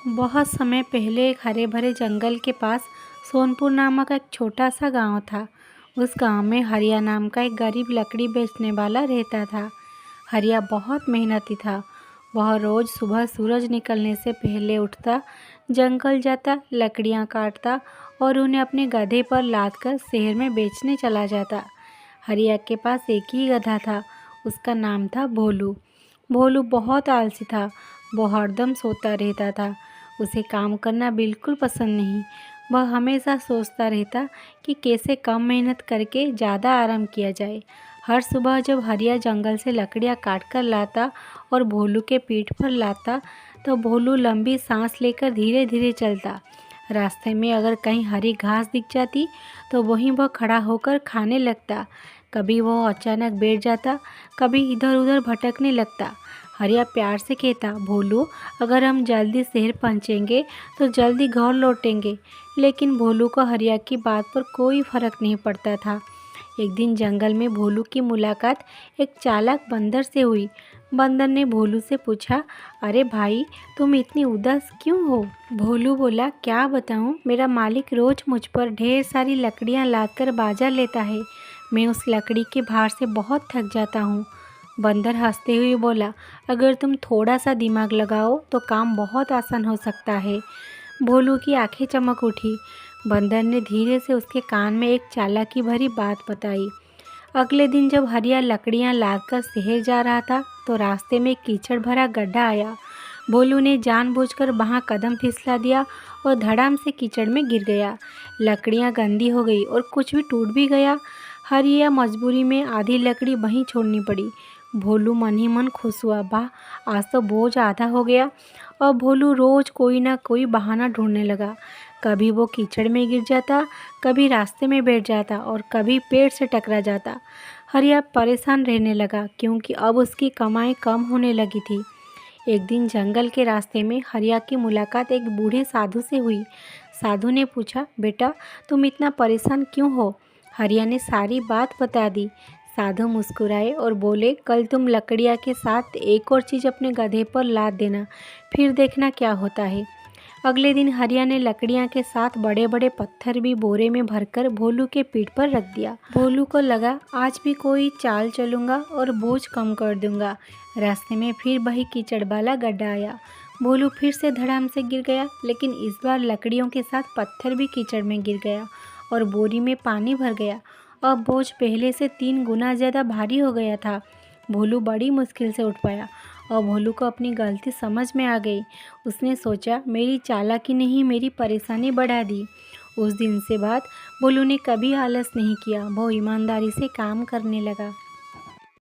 बहुत समय पहले एक हरे भरे जंगल के पास सोनपुर नामक एक छोटा सा गांव था। उस गांव में हरिया नाम का एक गरीब लकड़ी बेचने वाला रहता था। हरिया बहुत मेहनती था। वह रोज़ सुबह सूरज निकलने से पहले उठता, जंगल जाता, लकड़ियां काटता और उन्हें अपने गधे पर लाद कर शहर में बेचने चला जाता। हरिया के पास एक ही गधा था। उसका नाम था भोलू। भोलू बहुत आलसी था। वो हरदम सोता रहता था। उसे काम करना बिल्कुल पसंद नहीं। वह हमेशा सोचता रहता कि कैसे कम मेहनत करके ज़्यादा आराम किया जाए। हर सुबह जब हरिया जंगल से लकड़ियाँ काट कर लाता और भोलू के पीठ पर लाता, तो भोलू लंबी सांस लेकर धीरे धीरे चलता। रास्ते में अगर कहीं हरी घास दिख जाती तो वहीं वह खड़ा होकर खाने लगता। कभी वह अचानक बैठ जाता, कभी इधर उधर भटकने लगता। हरिया प्यार से कहता, भोलू, अगर हम जल्दी शहर पहुँचेंगे तो जल्दी घर लौटेंगे। लेकिन भोलू को हरिया की बात पर कोई फर्क नहीं पड़ता था। एक दिन जंगल में भोलू की मुलाकात एक चालाक बंदर से हुई। बंदर ने भोलू से पूछा, अरे भाई, तुम इतनी उदास क्यों हो? भोलू बोला, क्या बताऊं, मेरा मालिक रोज मुझ पर ढेर सारी लकड़ियां लादकर बाजार लेता है। मैं उस लकड़ी के भार से बहुत थक जाता हूँ। बंदर हंसते हुए बोला, अगर तुम थोड़ा सा दिमाग लगाओ तो काम बहुत आसान हो सकता है। भोलू की आंखें चमक उठी। बंदर ने धीरे से उसके कान में एक चालाकी भरी बात बताई। अगले दिन जब हरिया लकड़ियां लादकर शहर जा रहा था तो रास्ते में कीचड़ भरा गड्ढा आया। भोलू ने जानबूझकर वहां कदम फिसला दिया और धड़ाम से कीचड़ में गिर गया। लकड़ियां गंदी हो गई और कुछ भी टूट भी गया। हरिया मजबूरी में आधी लकड़ी वहीं छोड़नी पड़ी। भोलू मन ही मन खुश हुआ, वाह, आज तो बोझ आधा हो गया। और भोलू रोज कोई ना कोई बहाना ढूंढने लगा। कभी वो कीचड़ में गिर जाता, कभी रास्ते में बैठ जाता और कभी पेड़ से टकरा जाता। हरिया परेशान रहने लगा क्योंकि अब उसकी कमाई कम होने लगी थी। एक दिन जंगल के रास्ते में हरिया की मुलाकात एक बूढ़े साधु से हुई। साधु ने पूछा, बेटा, तुम इतना परेशान क्यों हो? हरिया ने सारी बात बता दी। साधु मुस्कुराए और बोले, कल तुम लकड़ियाँ के साथ एक और चीज़ अपने गधे पर लाद देना, फिर देखना क्या होता है। अगले दिन हरिया ने लकड़ियाँ के साथ बड़े बड़े पत्थर भी बोरे में भरकर भोलू के पीठ पर रख दिया। भोलू को लगा, आज भी कोई चाल चलूँगा और बोझ कम कर दूंगा। रास्ते में फिर वही कीचड़ वाला गड्ढा आया। भोलू फिर से धड़ाम से गिर गया, लेकिन इस बार लकड़ियों के साथ पत्थर भी कीचड़ में गिर गया और बोरी में पानी भर गया। अब बोझ पहले से 3 गुना ज़्यादा भारी हो गया था। भोलू बड़ी मुश्किल से उठ पाया और भोलू को अपनी गलती समझ में आ गई। उसने सोचा, मेरी चालाकी ने ही मेरी परेशानी बढ़ा दी। उस दिन से बाद भोलू ने कभी आलस नहीं किया। वो ईमानदारी से काम करने लगा।